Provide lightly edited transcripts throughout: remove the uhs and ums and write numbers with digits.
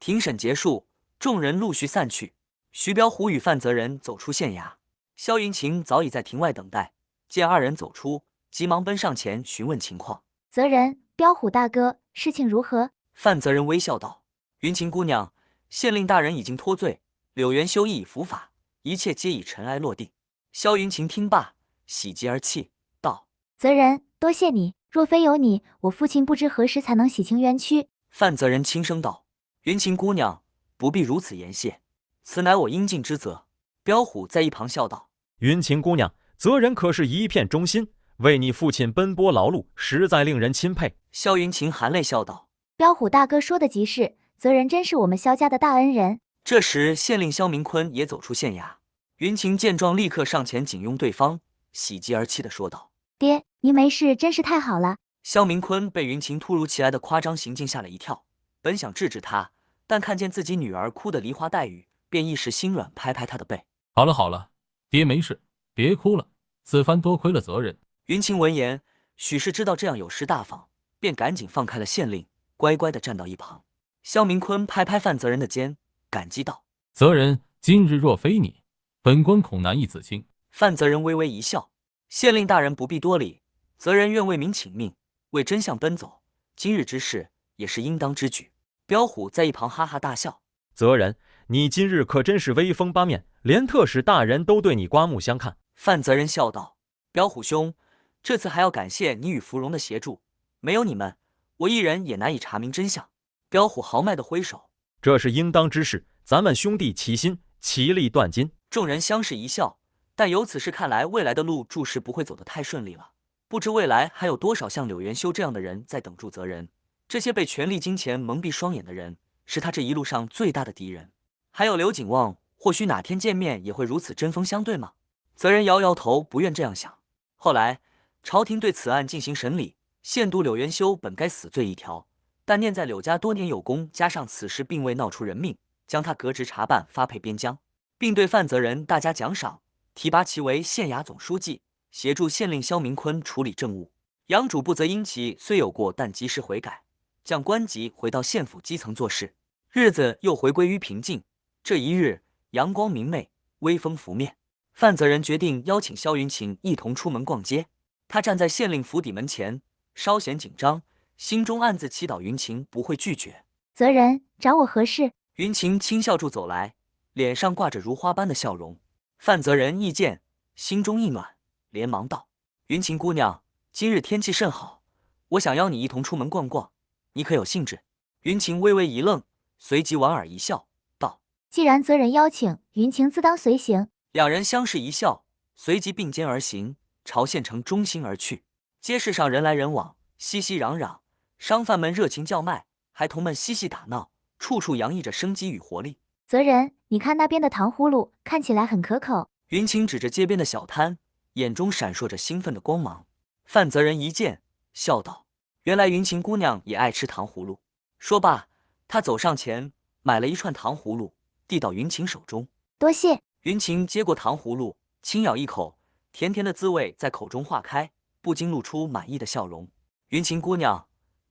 庭审结束，众人陆续散去。徐彪虎与范泽仁走出县衙，萧云晴早已在庭外等待，见二人走出，急忙奔上前询问情况。泽仁、彪虎大哥，事情如何？范泽仁微笑道：“云晴姑娘，县令大人已经脱罪，柳元修亦已伏法，一切皆已尘埃落定。”萧云晴听罢，喜极而泣，道：“泽仁，多谢你，若非有你，我父亲不知何时才能洗清冤屈。”范泽仁轻声道：“云晴姑娘，不必如此言谢，此乃我应尽之责。”彪虎在一旁笑道：“云晴姑娘，泽仁可是一片忠心，为你父亲奔波劳碌，实在令人钦佩。”萧云晴含泪笑道：“彪虎大哥说的极是，泽仁真是我们萧家的大恩人。”这时县令萧明坤也走出县衙，云晴见状立刻上前紧拥对方，喜极而泣地说道：“爹，您没事真是太好了。”萧明坤被云晴突如其来的夸张行径吓了一跳，本想制止他，但看见自己女儿哭得梨花带雨，便一时心软，拍拍她的背。“好了好了，爹没事，别哭了，此番多亏了泽仁。”云晴闻言，许是知道这样有失大方，便赶紧放开了县令，乖乖地站到一旁。萧明坤拍拍范泽仁的肩，感激道：“泽仁，今日若非你，本官恐难以自清。”范泽仁微微一笑：“县令大人不必多礼，泽仁愿为民请命，为真相奔走，今日之事也是应当之举。”彪虎在一旁哈哈大笑：“泽仁，你今日可真是威风八面，连特使大人都对你刮目相看。”范泽仁笑道：“彪虎兄，这次还要感谢你与芙蓉的协助，没有你们，我一人也难以查明真相。”彪虎豪迈地挥手：“这是应当之事，咱们兄弟齐心，其利断金。”众人相视一笑，但由此事看来，未来的路著实不会走得太顺利了。不知未来还有多少像柳元修这样的人在等住泽仁。这些被权力金钱蒙蔽双眼的人，是他这一路上最大的敌人。还有刘景旺，或许哪天见面也会如此针锋相对吗？泽仁摇摇头，不愿这样想。后来朝廷对此案进行审理，县督柳元修本该死罪一条，但念在柳家多年有功，加上此时并未闹出人命，将他革职查办，发配边疆，并对范泽仁大加奖赏，提拔其为县衙总书记，协助县令萧明坤处理政务。杨主簿则因其虽有过，但及时悔改，将官级回到县府基层做事，日子又回归于平静。这一日，阳光明媚，微风拂面，范泽仁决定邀请萧云晴一同出门逛街。他站在县令府邸门前，稍显紧张，心中暗自祈祷云晴不会拒绝。“泽仁，找我何事？”云晴轻笑住走来，脸上挂着如花般的笑容。范泽仁一见，心中一暖，连忙道：“云晴姑娘，今日天气甚好，我想邀你一同出门逛逛，你可有兴致？”云晴微微一愣，随即莞尔一笑，道：“既然泽仁邀请，云晴自当随行。”两人相视一笑，随即并肩而行，朝县城中心而去。街市上人来人往，熙熙攘攘，商贩们热情叫卖，孩童们嬉戏打闹，处处洋溢着生机与活力。“泽仁，你看那边的糖葫芦，看起来很可口。”云晴指着街边的小摊，眼中闪烁着兴奋的光芒。范泽仁一见，笑道：“原来云晴姑娘也爱吃糖葫芦。”说罢，他走上前，买了一串糖葫芦，递到云晴手中。“多谢。”云晴接过糖葫芦，轻咬一口，甜甜的滋味在口中化开，不禁露出满意的笑容。“云晴姑娘，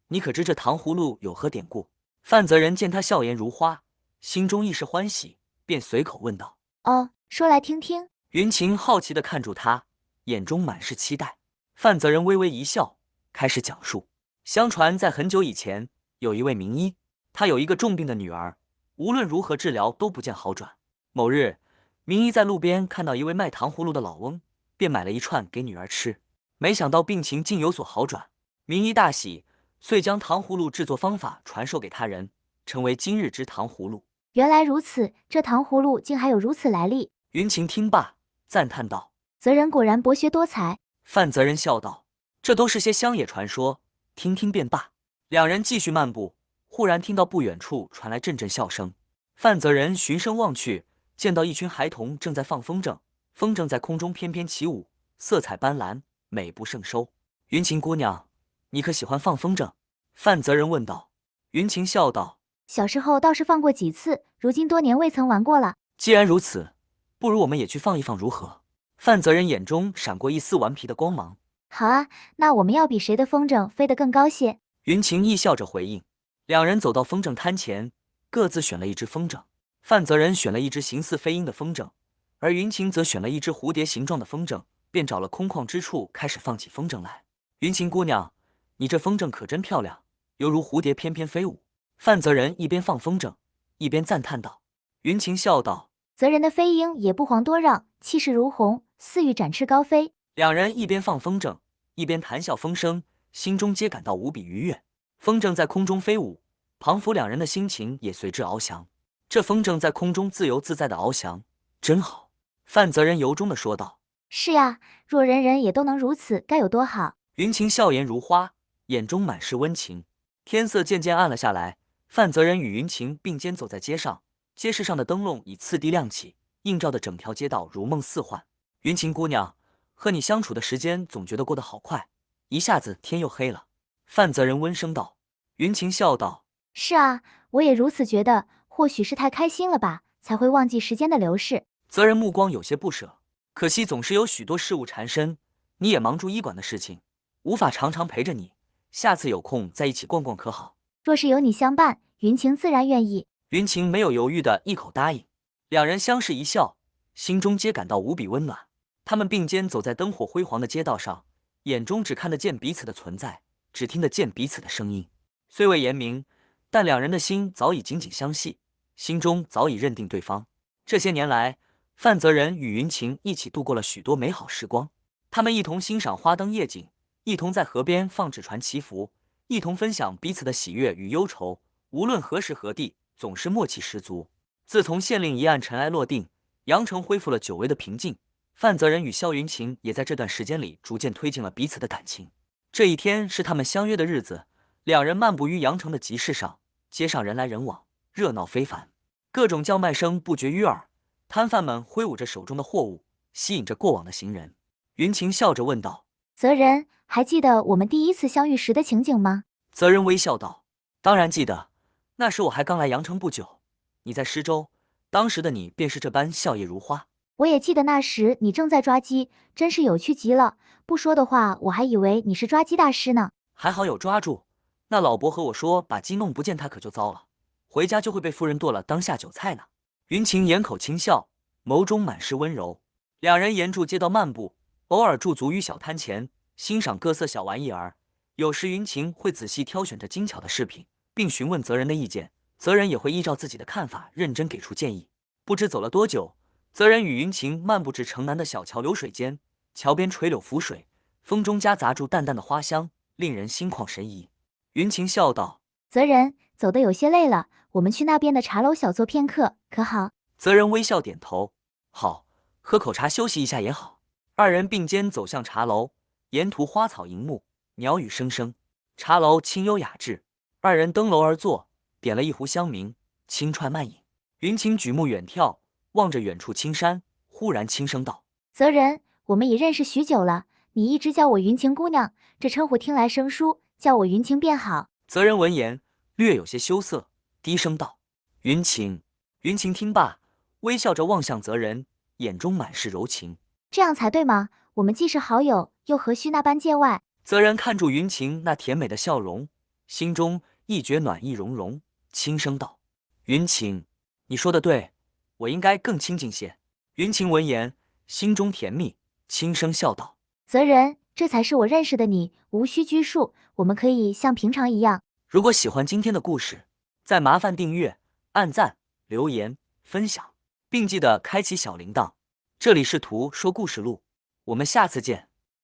你可知这糖葫芦有何典故？”范泽仁见她笑颜如花，心中一时欢喜，便随口问道：“哦，说来听听。”云晴好奇地看住他，眼中满是期待。范泽仁微微一笑，开始讲述。相传在很久以前，有一位名医，他有一个重病的女儿，无论如何治疗都不见好转。某日，名医在路边看到一位卖糖葫芦的老翁，便买了一串给女儿吃。没想到病情竟有所好转，名医大喜，遂将糖葫芦制作方法传授给他人，成为今日之糖葫芦。原来如此，这糖葫芦竟还有如此来历。云晴听罢，赞叹道：“泽仁果然博学多才。”范泽仁笑道：“这都是些乡野传说，听听便罢。”两人继续漫步，忽然听到不远处传来阵阵笑声。范泽仁循声望去，见到一群孩童正在放风筝，风筝在空中翩翩起舞，色彩斑斓，美不胜收。“云晴姑娘，你可喜欢放风筝？”范泽仁问道。云晴笑道：“小时候倒是放过几次，如今多年未曾玩过了。”“既然如此，不如我们也去放一放如何？”范泽仁眼中闪过一丝顽皮的光芒。“好啊，那我们要比谁的风筝飞得更高些。”云晴亦笑着回应。两人走到风筝摊前，各自选了一只风筝。范泽人选了一只形似飞鹰的风筝，而云晴则选了一只蝴蝶形状的风筝，便找了空旷之处开始放起风筝来。云晴姑娘，你这风筝可真漂亮，犹如蝴蝶翩翩飞舞。范泽人一边放风筝，一边赞叹道。云晴笑道：泽人的飞鹰也不遑多让，气势如虹，似欲展翅高飞。两人一边放风筝，一边谈笑风生，心中皆感到无比愉悦。风筝在空中飞舞，庞福两人的心情也随之翱翔。这风筝在空中自由自在的翱翔，真好。范泽人由衷的说道。是呀，若人人也都能如此，该有多好。云晴笑颜如花，眼中满是温情。天色渐渐暗了下来，范泽人与云晴并肩走在街上，街市上的灯笼已次第亮起，映照的整条街道如梦似幻。云晴姑娘，和你相处的时间总觉得过得好快，一下子天又黑了。范泽人温声道。云晴笑道：是啊，我也如此觉得，或许是太开心了吧，才会忘记时间的流逝。泽人目光有些不舍，可惜总是有许多事物缠身，你也忙住医馆的事情，无法常常陪着你，下次有空在一起逛逛可好？若是有你相伴，云晴自然愿意。云晴没有犹豫的一口答应，两人相视一笑，心中皆感到无比温暖。他们并肩走在灯火辉煌的街道上，眼中只看得见彼此的存在，只听得见彼此的声音。虽未言明，但两人的心早已紧紧相系，心中早已认定对方。这些年来，范泽人与云晴一起度过了许多美好时光。他们一同欣赏花灯夜景，一同在河边放纸船祈福，一同分享彼此的喜悦与忧愁。无论何时何地，总是默契十足。自从县令一案尘埃落定，阳城恢复了久违的平静。范泽人与萧云晴也在这段时间里逐渐推进了彼此的感情。这一天是他们相约的日子，两人漫步于阳城的集市上，街上人来人往，热闹非凡，各种叫卖声不绝于耳。摊贩们挥舞着手中的货物，吸引着过往的行人。云晴笑着问道：泽人，还记得我们第一次相遇时的情景吗？泽人微笑道：当然记得，那时我还刚来阳城不久，你在施州，当时的你便是这般笑靥如花。我也记得那时你正在抓鸡，真是有趣极了。不说的话，我还以为你是抓鸡大师呢。还好有抓住，那老伯和我说把鸡弄不见他可就糟了，回家就会被夫人剁了当下酒菜呢。云晴掩口轻笑，眸中满是温柔。两人沿住街道漫步，偶尔驻足于小摊前，欣赏各色小玩意儿。有时云晴会仔细挑选着精巧的饰品，并询问泽人的意见，泽人也会依照自己的看法认真给出建议。不知走了多久，泽人与云晴漫步至城南的小桥流水间，桥边垂柳浮水，风中夹杂住淡淡的花香，令人心旷神怡。云晴笑道：泽人，走得有些累了，我们去那边的茶楼小坐片刻，可好？泽人微笑点头：好，喝口茶休息一下也好。二人并肩走向茶楼，沿途花草银木，鸟语声声，茶楼清幽雅致。二人登楼而坐，点了一壶香茗，轻串慢饮。云晴举目远眺，望着远处青山，忽然轻声道：泽人，我们已认识许久了，你一直叫我云晴姑娘，这称呼听来生疏，叫我云晴便好。泽人闻言略有些羞涩，低声道：云晴。云晴听罢，微笑着望向泽人，眼中满是柔情。这样才对吗？我们既是好友，又何须那般见外？泽人看住云晴那甜美的笑容，心中一觉暖意融融，轻声道：云晴，你说的对，我应该更亲近些。云晴闻言，心中甜蜜，轻声笑道：泽人，这才是我认识的你，无需拘束，我们可以像平常一样。如果喜欢今天的故事，再麻烦订阅、按赞、留言、分享，并记得开启小铃铛。这里是图说故事录，我们下次见。